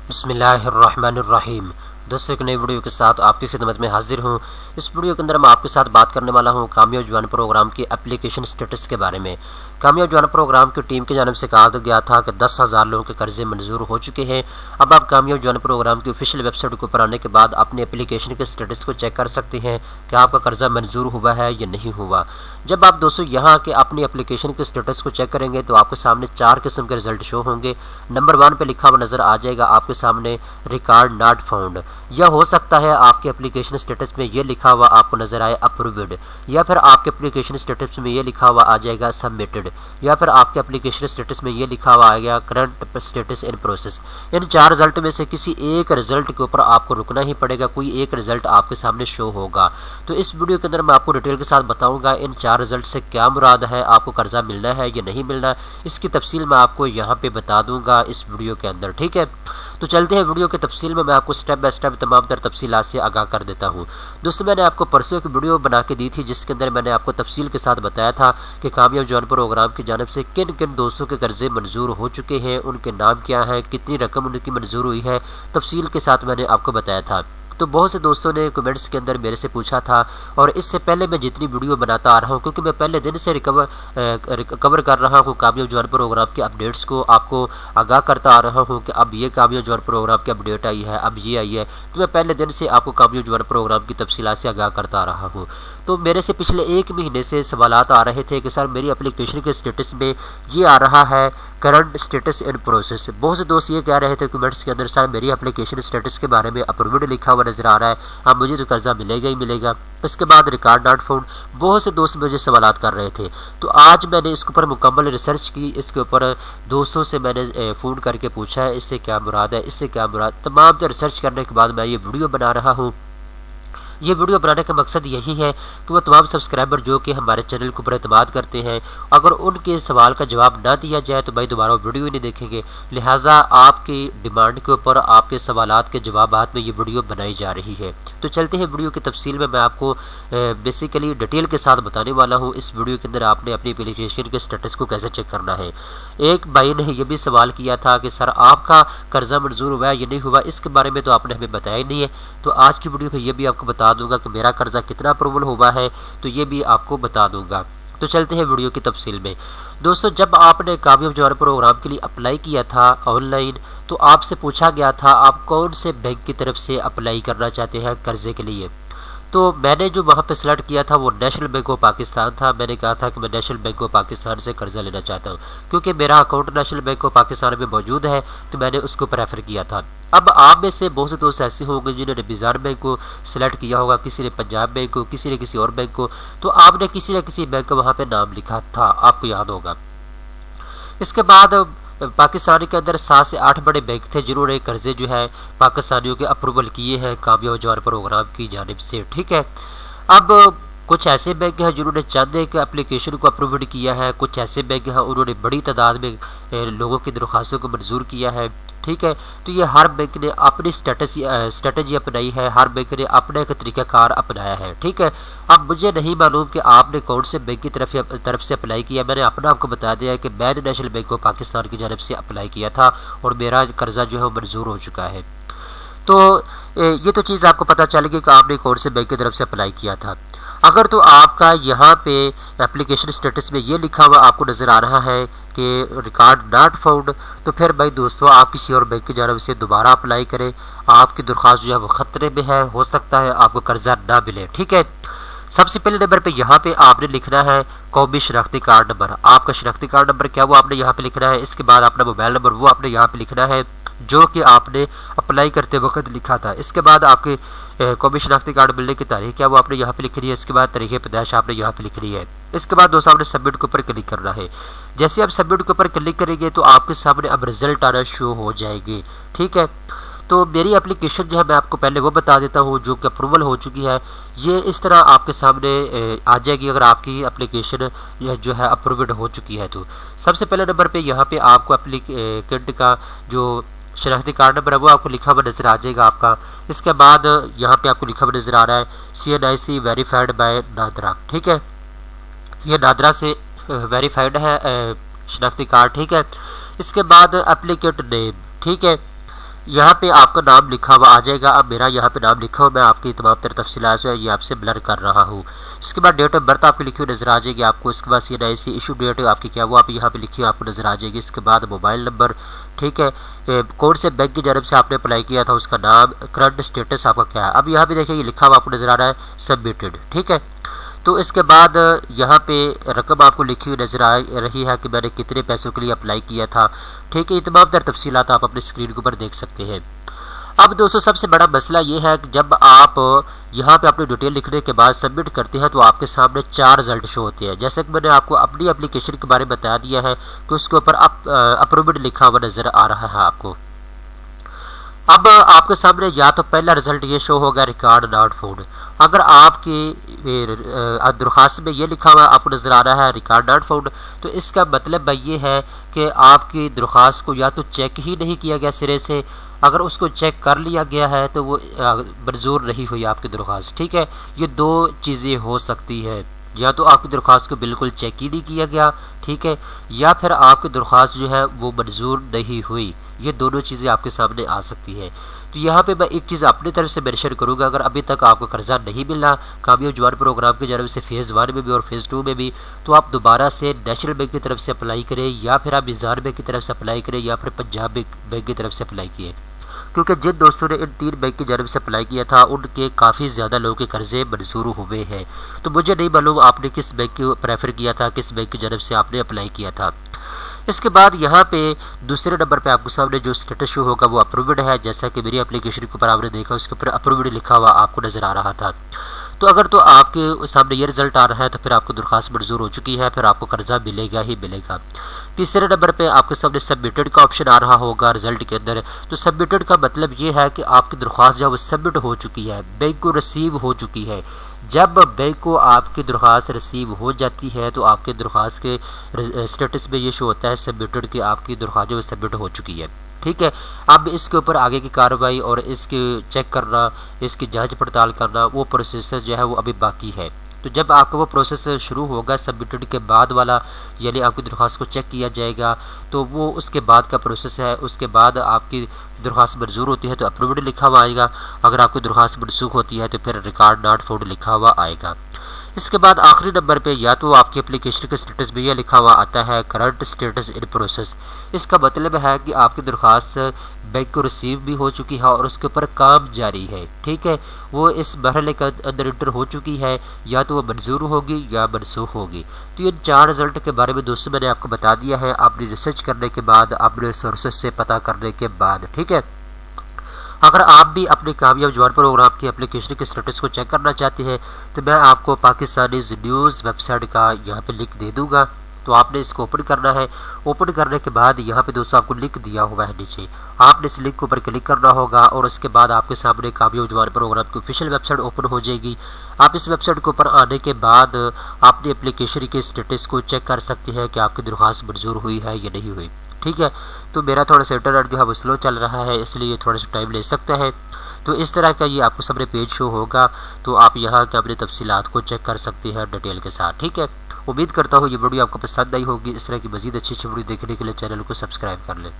बिस्मिल्लाहिर्रहमानिर्रहीम। दोस्तों, एक नई वीडियो के साथ आपकी खिदमत में हाजिर हूँ। इस वीडियो के अंदर मैं आपके साथ बात करने वाला हूँ कामयाब जवान प्रोग्राम की एप्लीकेशन स्टेटस के बारे में। कामयाब जवान प्रोग्राम की टीम की जानिब से कहा गया था कि 10,000 लोगों के कर्जे मंजूर हो चुके हैं। अब आप कामयाब जवान प्रोग्राम की ऑफिशियल वेबसाइट के ऊपर आने के बाद अपनी एप्लीकेशन के स्टेटस को चेक कर सकते हैं कि आपका कर्जा मंजूर हुआ है या नहीं हुआ। जब आप दोस्तों यहाँ आके अपनी एप्लीकेशन के स्टेटस को चेक करेंगे तो आपके सामने 4 किस्म के रिजल्ट शो होंगे। नंबर 1 पे लिखा हुआ नजर आ जाएगा आपके सामने रिकॉर्ड नॉट फाउंड, या हो सकता है आपके एप्लीकेशन स्टेटस में ये लिखा हुआ आपको नजर आए अप्रूव्ड, या फिर आपके एप्लीकेशन स्टेटस में ये लिखा हुआ आ जाएगा सबमिटेड, या फिर आपके एप्लीकेशन स्टेटस में ये लिखा हुआ आएगा current status in process. In 4 result में से किसी एक रिजल्ट के ऊपर आपको रुकना ही पड़ेगा, कोई एक रिजल्ट आपके सामने शो होगा। तो इस वीडियो के अंदर मैं आपको डिटेल के साथ बताऊंगा इन 4 रिजल्ट से क्या मुराद है, आपको कर्जा मिलना है या नहीं मिलना, इसकी तफसील मैं आपको यहाँ पे बता दूंगा इस वीडियो के अंदर। ठीक है, तो चलते हैं वीडियो के तफसील में। मैं आपको स्टेप बाय स्टेप तमाम तर तफसीलात से आगाह कर देता हूँ। दोस्तों, मैंने आपको परसों की वीडियो बना के दी थी जिसके अंदर मैंने आपको तफसील के साथ बताया था कि कामयाब जवान प्रोग्राम की जानिब से किन किन दोस्तों के कर्जे मंजूर हो चुके हैं, उनके नाम क्या हैं, कितनी रकम उनकी मंजूर हुई है, तफसील के साथ मैंने आपको बताया था। तो बहुत से दोस्तों ने कमेंट्स के अंदर मेरे से पूछा था, और इससे पहले मैं जितनी वीडियो बनाता आ रहा हूँ, क्योंकि मैं पहले दिन से कवर कर रहा हूँ कामयाब जवान प्रोग्राम के अपडेट्स को, आपको आगाह करता आ रहा हूँ कि अब ये कामयाब जवान प्रोग्राम की अपडेट आई है, अब ये आई है। तो मैं पहले दिन से आपको कामयाब जवान प्रोग्राम की तफसीलात से आगाह करता आ रहा हूँ। तो मेरे से पिछले 1 महीने से सवालात आ रहे थे कि सर मेरी एप्लीकेशन के स्टेटस में ये आ रहा है करंट स्टेटस इन प्रोसेस। बहुत से दोस्त ये कह रहे थे कमेंट्स के अंदर, सर मेरी एप्लीकेशन स्टेटस के बारे में अप्रूव्ड लिखा हुआ नजर आ रहा है, अब मुझे तो कर्जा मिलेगा ही मिलेगा। इसके बाद रिकॉर्ड नॉट फाउंड, बहुत से दोस्त मुझे सवालात कर रहे थे। तो आज मैंने इसके ऊपर मुकम्मल रिसर्च की, इसके ऊपर दोस्तों से मैंने फ़ोन करके पूछा है इससे क्या मुराद है, इससे क्या मुराद, तमाम रिसर्च करने के बाद मैं ये वीडियो बना रहा हूँ। ये वीडियो बनाने का मकसद यही है कि वो तमाम सब्सक्राइबर जो कि हमारे चैनल के ऊपर एतमाद करते हैं, अगर उनके सवाल का जवाब ना दिया जाए तो भाई दोबारा वीडियो ही नहीं देखेंगे। लिहाजा आपकी डिमांड के ऊपर, आपके सवालात के जवाबात में ये वीडियो बनाई जा रही है। तो चलते हैं वीडियो की तफसील में। मैं आपको बेसिकली डिटेल के साथ बताने वाला हूँ इस वीडियो के अंदर आपने अपनी एप्लीकेशन के स्टेटस को कैसे चेक करना है। एक भाई ने यह भी सवाल किया था कि सर आपका कर्जा मंजूर हुआ है या नहीं हुआ, इसके बारे में तो आपने हमें बताया ही नहीं है। तो आज की वीडियो में ये भी आपको बता दूंगा कि मेरा कर्जा कितना अप्रूवल हुआ है, तो ये भी आपको बता दूंगा। तो चलते हैं वीडियो की तफसील में। दोस्तों, जब आपने कामयाब जवान प्रोग्राम के लिए अप्लाई किया था ऑनलाइन, तो आपसे पूछा गया था आप कौन से बैंक की तरफ से अप्लाई करना चाहते हैं कर्जे के लिए। तो मैंने जो वहाँ पे सेलेक्ट किया था वो नेशनल बैंक ऑफ पाकिस्तान था। मैंने कहा था कि मैं नेशनल बैंक ऑफ पाकिस्तान से कर्जा लेना चाहता हूँ, क्योंकि मेरा account national bank of Pakistan में मौजूद है, तो मैंने उसको प्रेफर किया था। अब आप में से बहुत से दोस्त ऐसे होंगे जिन्होंने मिज़ान बैंक को सिलेक्ट किया होगा, किसी ने पंजाब बैंक को, किसी ने किसी और बैंक को, तो आपने किसी न किसी बैंक का वहाँ पर नाम लिखा था, आपको याद होगा। इसके बाद पाकिस्तान के अंदर 7 से 8 बड़े बैंक थे जिन्होंने कर्जे जो है पाकिस्तानियों के अप्रूवल किए हैं कामयाब जवान प्रोग्राम की जानिब से। ठीक है, अब कुछ ऐसे बैंक हैं जिन्होंने चंद एक एप्लीकेशन को अप्रूव्ड किया है, कुछ ऐसे बैंक हैं उन्होंने बड़ी तादाद में लोगों की दरख्वास्तों को मंजूर किया है। ठीक है, तो ये हर बैंक ने अपनी स्ट्रेटजी अपनाई है, हर बैंक ने अपना एक तरीक़ाकार अपनाया है। ठीक है, अब मुझे नहीं मालूम कि आपने कौन से बैंक की तरफ से अप्लाई किया। मैंने अपना आपको बता दिया है कि मैंने नेशनल बैंक ऑफ पाकिस्तान की जानब से अप्लाई किया था और मेरा कर्जा जो है वो मंजूर हो चुका है। तो ये तो चीज़ आपको पता चल गई कि आपने कौन से बैंक की तरफ से अप्लाई किया था। अगर तो आपका यहाँ पे एप्लीकेशन स्टेटस में ये लिखा हुआ आपको नज़र आ रहा है कि रिकॉर्ड नॉट फाउंड, तो फिर भाई दोस्तों आप किसी और बैंक की जानब से दोबारा अप्लाई करें। आपकी दरख्वास्त जो है वो ख़तरे में है, हो सकता है आपको कर्जा ना मिले। ठीक है, सबसे पहले नंबर पे यहाँ पे आपने लिखना है कौमी शनाख्ती कार्ड नंबर। आपका शनाख्ती कार्ड नंबर क्या वो आपने यहाँ पे लिखना है। इसके बाद अपना मोबाइल नंबर वो आपने यहाँ पे लिखना है जो कि आपने अप्लाई करते वक्त लिखा था। इसके बाद आपके कौमी शनाख्ती कार्ड मिलने की तारीख क्या वो आपने यहाँ पे लिखनी है। इसके बाद तारीख पैदाइश आपने यहाँ पे लिखनी है। इसके बाद दोस्तों आपने सबमिट के ऊपर क्लिक करना है। जैसे आप सबमिट के ऊपर क्लिक करेंगे तो आपके सामने अब रिजल्ट आना शो हो जाएंगे। ठीक है, तो मेरी एप्लीकेशन जो है मैं आपको पहले वो बता देता हूँ जो कि अप्रूवल हो चुकी है। ये इस तरह आपके सामने आ जाएगी अगर आपकी एप्लीकेशन जो है अप्रूव्ड हो चुकी है। तो सबसे पहले नंबर पे यहाँ पे आपको एप्लीकेंट का जो शनाख्ती कार्ड नंबर है वो आपको लिखा हुआ नज़र आ जाएगा आपका। इसके बाद यहाँ पे आपको लिखा हुआ नज़र आ रहा है CNIC वेरीफाइड बाय नादरा। ठीक है, ये नादरा से वेरीफाइड है शनाख्ती कार्ड। ठीक है, इसके बाद एप्लीकेंट नेम। ठीक है, यहाँ पे आपका नाम लिखा हुआ आ जाएगा। अब मेरा यहाँ पे नाम लिखा हुआ, मैं आपकी तमाम तरह तफसीलात जो है ये आपसे ब्लर कर रहा हूँ। इसके बाद डेट ऑफ बर्थ आपकी लिखी हुई नजर आ जाएगी आपको। इसके बाद CNIC इशू डेट आपकी क्या वो आप यहाँ पे लिखी हुई आपको नजर आ जाएगी। इसके बाद मोबाइल नंबर, ठीक है, कौन से बैंक की जानब से आपने अप्लाई किया था उसका नाम, करंट स्टेटस आपका क्या है। अब यहाँ पे देखिए ये लिखा हुआ आपको नजर आ रहा है सबमिटेड, ठीक है। तो इसके बाद यहाँ पे रकम आपको लिखी हुई नजर आ रही है कि मैंने कितने पैसों के लिए अप्लाई किया था, ठीक है। ये तमाम तर तफसीलात आप अपनी स्क्रीन के ऊपर देख सकते हैं। अब दोस्तों सबसे बड़ा मसला ये है कि जब आप यहाँ पे अपनी डिटेल लिखने के बाद सबमिट करते हैं तो आपके सामने 4 रिजल्ट शो होते हैं। जैसे कि मैंने आपको अपनी एप्लीकेशन के बारे में बता दिया है कि उसके ऊपर अप्रूव्ड लिखा हुआ नजर आ रहा है आपको। अब आपके सामने या तो पहला रिजल्ट ये शो होगा रिकॉर्ड नॉट फाउंड। अगर आपकी दरख्वास्त में ये लिखा हुआ आपको नज़र आ रहा है रिकॉर्ड नॉट फाउंड, तो इसका मतलब ये है कि आपकी दरख्वास्त को या तो चेक ही नहीं किया गया सिरे से, अगर उसको चेक कर लिया गया है तो वो मंजूर नहीं हुई आपकी दरख्वास्त, ठीक है। ये 2 चीज़ें हो सकती है, या तो आपकी दरख्वास्त को बिल्कुल चेक ही नहीं किया गया, ठीक है, या फिर आपकी दरख्वास्त जो है वो मंजूर नहीं हुई। ये दोनों चीज़ें आपके सामने आ सकती है। तो यहाँ पे मैं एक चीज़ अपनी तरफ से मेंशन करूँगा, अगर अभी तक आपको कर्जा नहीं मिला कामयाब जवान प्रोग्राम की जानब से फ़ेज़ 1 में भी और फ़ेज़ 2 में भी, तो आप दोबारा से नेशनल बैंक की तरफ से अप्लाई करें, या फिर आप मीज़ान बैंक की तरफ से अप्लाई करें, या फिर पंजाब बैंक की तरफ से अप्लाई किए। क्योंकि जिन दोस्तों ने इन 3 बैंक की जानब से अप्लाई किया था उनके काफ़ी ज़्यादा लोगों के कर्जे मंजूर हुए हैं। तो मुझे नहीं मालूम आपने किस बैंक को प्रेफर किया था, किस बैंक की जानब से आपने अप्लाई किया था। इसके बाद यहाँ पे दूसरे नंबर पे आपके सामने जो स्टेटस शो होगा वो अप्रूव्ड है। जैसा कि मेरी एप्लीकेशन के ऊपर आपने देखा उसके ऊपर अप्रूव्ड लिखा हुआ आपको नज़र आ रहा था। तो अगर तो आपके सामने ये रिजल्ट आ रहा है तो फिर आपको दरख्वास्त मंजूर हो चुकी है, फिर आपको कर्जा मिलेगा ही मिलेगा। तीसरे नंबर पे आपके सामने सबमिटेड का ऑप्शन आ रहा होगा रिजल्ट के अंदर। तो सबमिटेड का मतलब ये है कि आपकी दरख्वास्त जो है सबमिट हो चुकी है, बैंक को रिसीव हो चुकी है। जब बैंक को आपकी दरख्वास्त रिसीव हो जाती है तो आपके दरख्वास्त के स्टेटस में ये शो होता है सबमिटेड कि आपकी दरख्वास्त जो सबमिट हो चुकी है, ठीक है। अब इसके ऊपर आगे की कार्रवाई और इसके चेक करना, इसकी जांच पड़ताल करना, वो प्रोसेस जो है वो अभी बाकी है। तो जब आपका वो प्रोसेस शुरू होगा सबमिटेड के बाद वाला, यानी आपकी दरख्वास्त को चेक किया जाएगा, तो वो उसके बाद का प्रोसेस है। उसके बाद आपकी दरख्वास्त मंजूर होती है तो अप्रूव्ड लिखा हुआ आएगा, अगर आपकी दरख्वास्त मनसूख होती है तो फिर रिकॉर्ड नॉट फाउंड लिखा हुआ आएगा। इसके बाद आखिरी नंबर पे या तो आपकी एप्लीकेशन के स्टेटस में यह लिखा हुआ आता है करंट स्टेटस इन प्रोसेस। इसका मतलब है कि आपकी दरख्वास्त बैंक को रिसीव भी हो चुकी है और उसके ऊपर काम जारी है, ठीक है। वो इस मरहले के अंदर इंटर हो चुकी है, या तो वो मंजूर होगी या मनसूख होगी। तो ये 4 रिजल्ट के बारे में दोस्तों मैंने आपको बता दिया है, आपने रिसर्च करने के बाद, अपने सोर्सेज से पता करने के बाद, ठीक है। अगर आप भी अपने कामयाब जवान प्रोग्राम की एप्लीकेशन के स्टेटस को चेक करना चाहते हैं तो मैं आपको पाकिस्तानी न्यूज़ वेबसाइट का यहाँ पे लिंक दे दूँगा। तो आपने इसको ओपन करना है। ओपन करने के बाद यहाँ पे दोस्तों आपको लिंक दिया हुआ है नीचे, आपने इस लिंक के ऊपर क्लिक करना होगा और उसके बाद आपके सामने कामयाब जवान प्रोग्राम की ऑफिशियल वेबसाइट ओपन हो जाएगी। आप इस वेबसाइट के ऊपर आने के बाद अपनी एप्लीकेशन के स्टेटस को चेक कर सकते हैं कि आपकी दरख्वास्त मंजूर हुई है या नहीं हुई, ठीक है। तो मेरा थोड़ा सा इंटरनेट जो है वो स्लो चल रहा है, इसलिए थोड़ा सा टाइम ले सकता है। तो इस तरह का ये आपको सामने पेज शो होगा, तो आप यहाँ के अपनी तफसीलात को चेक कर सकते हैं डिटेल के साथ, ठीक है। उम्मीद करता हूँ ये वीडियो आपको पसंद आई होगी। इस तरह की मज़ीद अच्छी वीडियो देखने के लिए चैनल को सब्सक्राइब कर लें।